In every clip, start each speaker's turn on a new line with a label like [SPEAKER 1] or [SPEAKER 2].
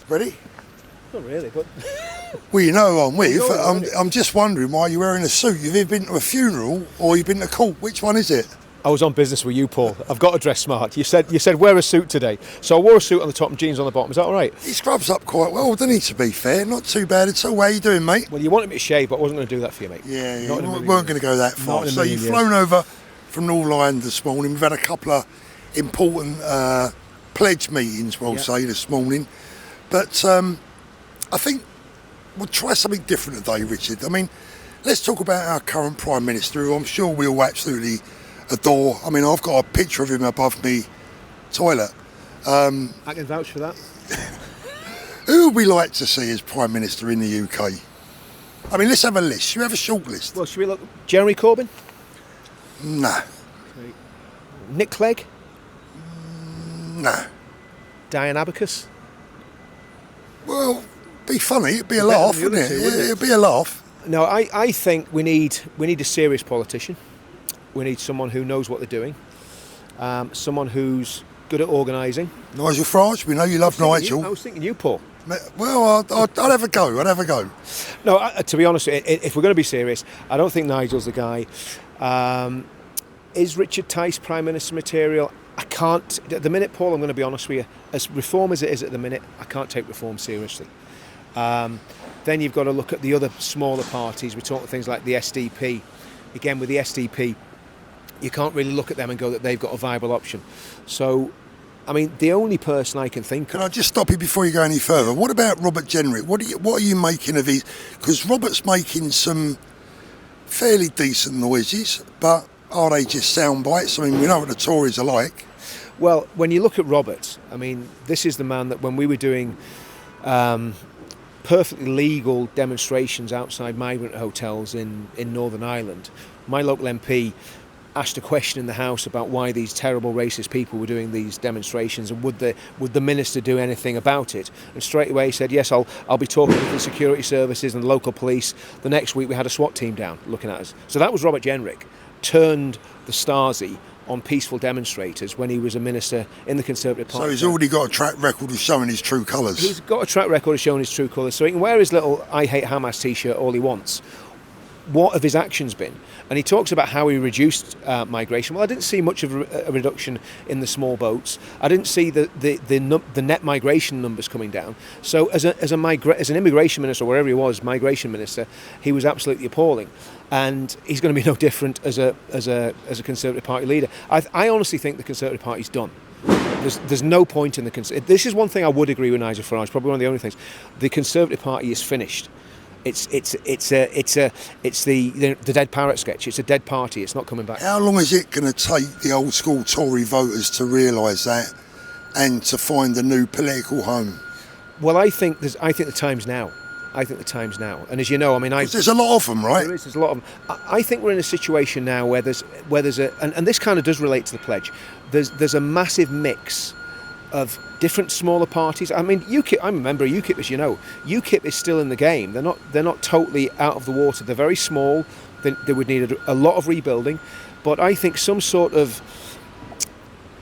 [SPEAKER 1] Ready?
[SPEAKER 2] Not really, but...
[SPEAKER 1] Well, you know who I'm with.
[SPEAKER 2] Go on,
[SPEAKER 1] I'm just wondering why you're wearing a suit. You've either been to a funeral or you've been to court. Which one is it?
[SPEAKER 2] I was on business with you, Paul. I've got to dress smart. You said wear a suit today. So I wore a suit on the top and jeans on the bottom. Is that all right?
[SPEAKER 1] He scrubs up quite well, doesn't he, to be fair? Not too bad at all. How you doing, mate?
[SPEAKER 2] Well, you wanted me to shave, but I wasn't going to do that for you, mate.
[SPEAKER 1] Yeah,
[SPEAKER 2] we
[SPEAKER 1] weren't going to go that far. So you've flown over from Northern Ireland this morning. We've had a couple of important pledge meetings, we'll say, this morning. But I think we'll try something different today, Richard. I mean, let's talk about our current Prime Minister, who I'm sure we all absolutely adore. I mean, I've got a picture of him above me toilet.
[SPEAKER 2] I can vouch for that.
[SPEAKER 1] Who would we like to see as Prime Minister in the UK? I mean, let's have a list. Should we have a short list?
[SPEAKER 2] Well, should we look... Jeremy Corbyn?
[SPEAKER 1] Nah.
[SPEAKER 2] Okay. Nick Clegg?
[SPEAKER 1] Nah.
[SPEAKER 2] Diane Abacus?
[SPEAKER 1] Well, be funny. It'd be a laugh, wouldn't it? It'd be a laugh.
[SPEAKER 2] No, I think we need a serious politician. We need someone who knows what they're doing. Someone who's good at organising.
[SPEAKER 1] Nigel Farage, we know you love Nigel.
[SPEAKER 2] I was thinking you, Paul.
[SPEAKER 1] Well, I'd have a go.
[SPEAKER 2] No, to be honest, if we're going to be serious, I don't think Nigel's the guy. Is Richard Tice Prime Minister material? I can't. At the minute, Paul, I'm going to be honest with you. As reform as it is at the minute, I can't take reform seriously. Then you've got to look at the other smaller parties. We're talking things like the SDP. Again, with the SDP, you can't really look at them and go that they've got a viable option. So, I mean, the only person I can think of...
[SPEAKER 1] Can I just stop you before you go any further? What about Robert Jenrick? What are you making of his... Because Robert's making some fairly decent noises, but are they just sound bites? I mean, we know what the Tories are like.
[SPEAKER 2] Well, when you look at Robert, I mean, this is the man that when we were doing perfectly legal demonstrations outside migrant hotels in Northern Ireland, my local MP asked a question in the House about why these terrible racist people were doing these demonstrations and would the minister do anything about it, and straight away he said, yes, I'll be talking with the security services and the local police. The next week we had a SWAT team down looking at us. So that was Robert Jenrick, turned the Stasi on peaceful demonstrators when he was a minister in the Conservative Party.
[SPEAKER 1] So he's already got a track record of showing his true colours.
[SPEAKER 2] He's got a track record of showing his true colours, so he can wear his little I Hate Hamas t-shirt all he wants. What have his actions been? And he talks about how he reduced migration. Well, I didn't see much of a reduction in the small boats. I didn't see the net migration numbers coming down. So as an immigration minister, wherever he was, migration minister, he was absolutely appalling. And he's going to be no different as a Conservative Party leader. I honestly think the Conservative Party's done. There's no point in this is one thing I would agree with Nigel Farage. Probably one of the only things. The Conservative Party is finished. It's the dead parrot sketch. It's a dead party. It's not coming back.
[SPEAKER 1] How long is it going to take the old school Tory voters to realise that and to find a new political home?
[SPEAKER 2] Well, I think the time's now. And as you know, I mean,
[SPEAKER 1] there's a lot of them, right?
[SPEAKER 2] There's a lot of them. I think we're in a situation now where there's and this kind of does relate to the pledge. There's a massive mix of different smaller parties. I mean, UKIP. I'm a member of UKIP, as you know. UKIP is still in the game. They're not totally out of the water. They're very small. They would need a lot of rebuilding, but I think some sort of,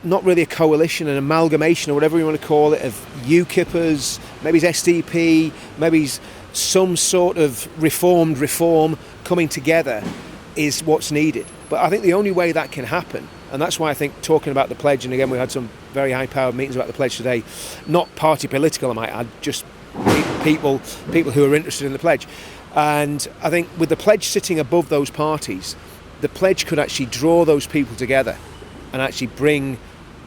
[SPEAKER 2] not really a coalition, an amalgamation or whatever you want to call it, of UKIPers, maybe it's SDP, maybe it's some sort of reform coming together is what's needed. But I think the only way that can happen, and that's why I think talking about the pledge, and again we had some very high-powered meetings about the pledge today, not party political I might add, just people who are interested in the pledge. And I think with the pledge sitting above those parties, the pledge could actually draw those people together and actually bring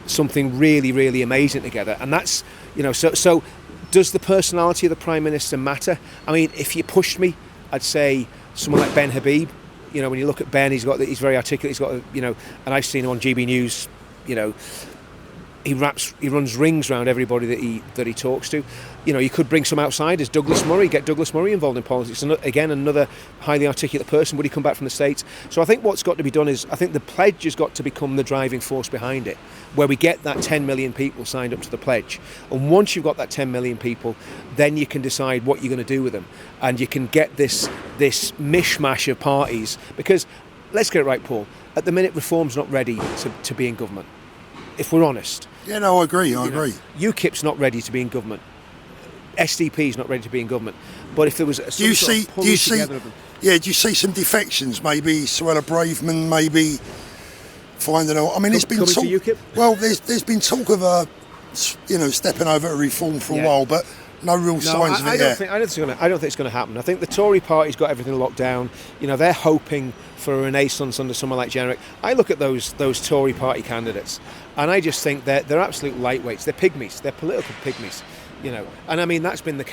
[SPEAKER 2] something really, really amazing together. And that's, so does the personality of the Prime Minister matter? I mean, if you pushed me, I'd say someone like Ben Habib. When you look at Ben, he's very articulate. He's got, and I've seen him on GB News. He runs rings around everybody that he talks to. You could bring some outsiders. Douglas Murray, get Douglas Murray involved in politics. Again, another highly articulate person. Would he come back from the States? So I think what's got to be done is, I think the pledge has got to become the driving force behind it, where we get that 10 million people signed up to the pledge. And once you've got that 10 million people, then you can decide what you're going to do with them. And you can get this mishmash of parties. Because, let's get it right, Paul, at the minute, Reform's not ready to be in government, if we're honest.
[SPEAKER 1] Yeah, no, I agree. UKIP's
[SPEAKER 2] not ready to be in government. SDP is not ready to be in government. But if there was
[SPEAKER 1] do you see some defections? Maybe Suella Braverman, maybe finding out. I mean, it's been
[SPEAKER 2] talk. To UKIP?
[SPEAKER 1] Well, there's been talk of her, stepping over to reform for a while, but no real signs of it yet.
[SPEAKER 2] I don't think it's going to happen. I think the Tory party's got everything locked down. They're hoping for a renaissance under someone like Jenrick. I look at those Tory party candidates, and I just think they're absolute lightweights. They're pygmies. They're political pygmies. And I mean that's been the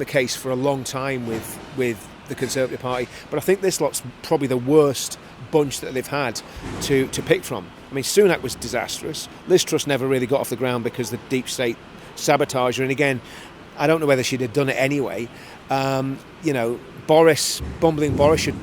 [SPEAKER 2] case for a long time with the Conservative Party. But I think this lot's probably the worst bunch that they've had to pick from. I mean, Sunak was disastrous. Liz Truss never really got off the ground because the deep state sabotaged her. And again, I don't know whether she'd have done it anyway. Bumbling Boris should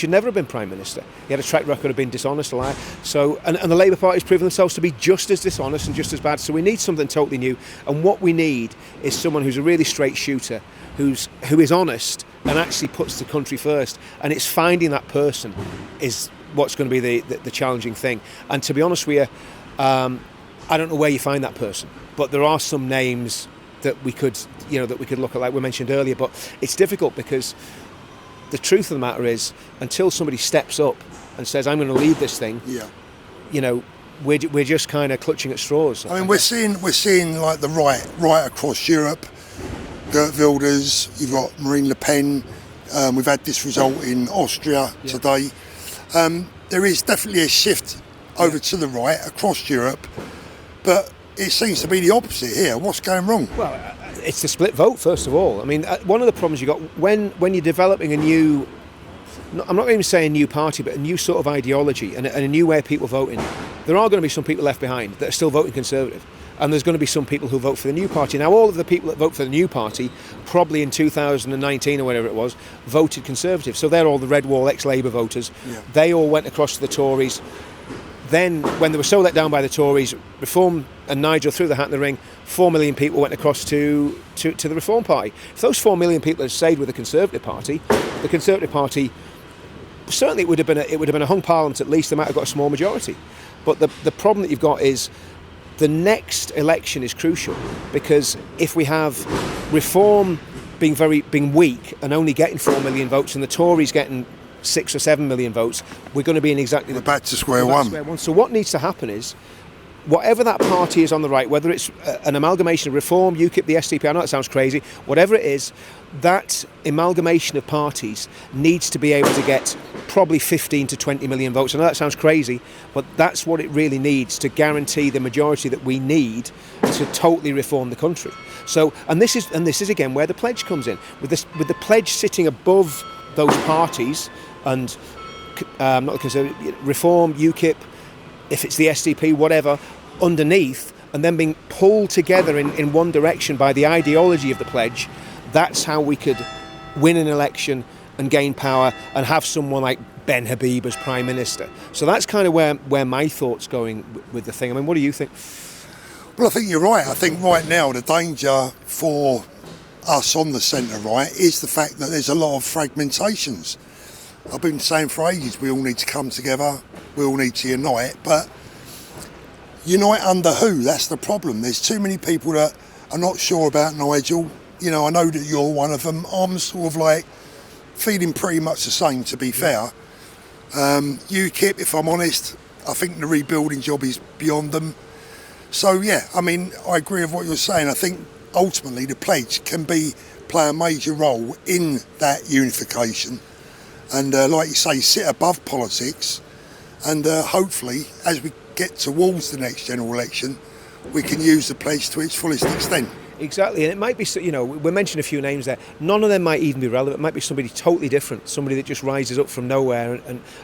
[SPEAKER 2] never have been Prime Minister. He had a track record of being dishonest, a liar. So, and the Labour Party's proven themselves to be just as dishonest and just as bad. So we need something totally new. And what we need is someone who's a really straight shooter, who is honest and actually puts the country first. And it's finding that person is what's going to be the challenging thing. And to be honest with you, I don't know where you find that person, but there are some names that we could look at, like we mentioned earlier. But it's difficult because the truth of the matter is, until somebody steps up and says, "I'm going to lead this thing," we're just kind of clutching at straws.
[SPEAKER 1] I mean, we're seeing like the right across Europe. Geert Wilders, you've got Marine Le Pen. We've had this result in Austria today. There is definitely a shift over to the right across Europe, but it seems to be the opposite here. What's going wrong?
[SPEAKER 2] Well, it's the split vote, first of all. I mean, one of the problems you got when you're developing a new, I'm not even saying a new party, but a new sort of ideology and a new way of people voting, there are going to be some people left behind that are still voting Conservative. And there's going to be some people who vote for the new party. Now, all of the people that vote for the new party, probably in 2019 or whatever it was, voted Conservative. So they're all the Red Wall ex-Labour voters. Yeah. They all went across to the Tories. Then, when they were so let down by the Tories, Reform and Nigel threw the hat in the ring. 4 million people went across to the Reform Party. If those 4 million people had stayed with the Conservative Party, certainly it would have been a hung parliament at least. They might have got a small majority. But the problem that you've got is the next election is crucial, because if we have Reform being weak and only getting 4 million votes, and the Tories getting 6 or 7 million votes, we're going to be in exactly
[SPEAKER 1] we're back to square one.
[SPEAKER 2] So what needs to happen is, whatever that party is on the right, whether it's an amalgamation of Reform, UKIP, the SDP, I know that sounds crazy, whatever it is, that amalgamation of parties needs to be able to get probably 15 to 20 million votes. I know that sounds crazy, but that's what it really needs to guarantee the majority that we need to totally reform the country. So, and this is again where the pledge comes in. With the pledge sitting above those parties, and not the Conservative, Reform, UKIP, if it's the SDP, whatever, underneath, and then being pulled together in one direction by the ideology of the pledge, that's how we could win an election and gain power and have someone like Ben Habib as Prime Minister. So that's kind of where my thoughts going with the thing. I mean, what do you think?
[SPEAKER 1] Well, I think you're right. I think right now the danger for us on the centre-right is the fact that there's a lot of fragmentations. I've been saying for ages we all need to come together, we all need to unite, but unite under who? That's the problem. There's too many people that are not sure about Nigel. I know that you're one of them. I'm sort of like feeling pretty much the same, to be fair. UKIP, if I'm honest, I think the rebuilding job is beyond them. So yeah, I mean, I agree with what you're saying. I think ultimately the pledge can play a major role in that unification. And like you say, sit above politics, and hopefully, as we get towards the next general election, we can use the pledge to its fullest extent.
[SPEAKER 2] Exactly, and it might be, we mentioned a few names there. None of them might even be relevant. It might be somebody totally different, somebody that just rises up from nowhere,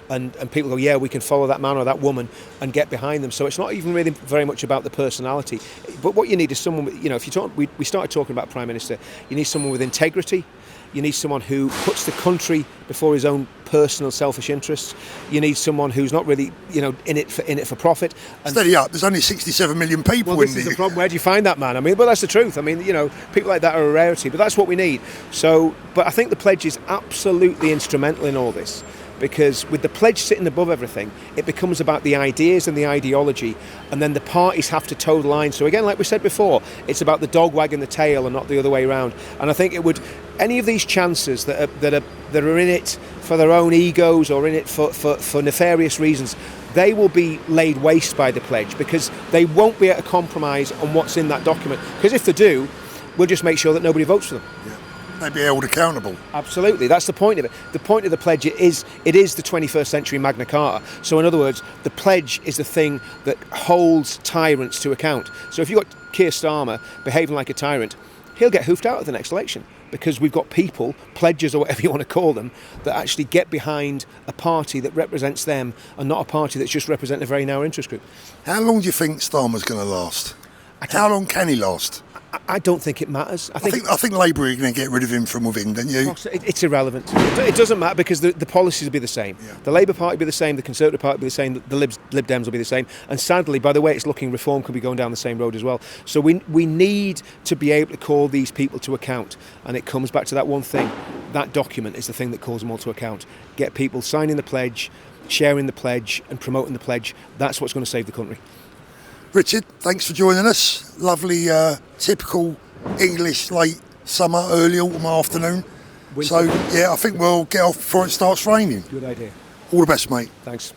[SPEAKER 2] and people go, yeah, we can follow that man or that woman and get behind them. So it's not even really very much about the personality. But what you need is someone, if you talk, we started talking about Prime Minister, you need someone with integrity. You need someone who puts the country before his own personal selfish interests. You need someone who's not really, in it for profit.
[SPEAKER 1] And steady up. There's only 67 million people.
[SPEAKER 2] Well, this is the problem. Where do you find that man? I mean, but that's the truth. I mean, people like that are a rarity. But that's what we need. So, but I think the pledge is absolutely instrumental in all this, because with the pledge sitting above everything, it becomes about the ideas and the ideology, and then the parties have to toe the line. So again, like we said before, it's about the dog wagging the tail and not the other way around. And I think it would, any of these chances that are in it for their own egos or in it for nefarious reasons, they will be laid waste by the pledge, because they won't be able to compromise on what's in that document. Because if they do, we'll just make sure that nobody votes for them.
[SPEAKER 1] Yeah. They'd be held accountable.
[SPEAKER 2] Absolutely, that's the point of it. The point of the pledge is the 21st century Magna Carta. So in other words, the pledge is the thing that holds tyrants to account. So if you've got Keir Starmer behaving like a tyrant, he'll get hoofed out of the next election, because we've got people, pledges or whatever you want to call them, that actually get behind a party that represents them and not a party that's just representing a very narrow interest group.
[SPEAKER 1] How long do you think Starmer's going to last? How long can he last?
[SPEAKER 2] I don't think it matters. I
[SPEAKER 1] think Labour are going to get rid of him from within, don't you?
[SPEAKER 2] It's irrelevant. It doesn't matter, because the policies will be the same. Yeah. The Labour Party will be the same, the Conservative Party will be the same, the Lib Dems will be the same. And sadly, by the way it's looking, Reform could be going down the same road as well. So we need to be able to call these people to account. And it comes back to that one thing. That document is the thing that calls them all to account. Get people signing the pledge, sharing the pledge and promoting the pledge. That's what's going to save the country.
[SPEAKER 1] Richard, thanks for joining us. Lovely, typical English late summer, early autumn afternoon.
[SPEAKER 2] Winter.
[SPEAKER 1] So, yeah, I think we'll get off before it starts raining.
[SPEAKER 2] Good idea.
[SPEAKER 1] All the best, mate.
[SPEAKER 2] Thanks.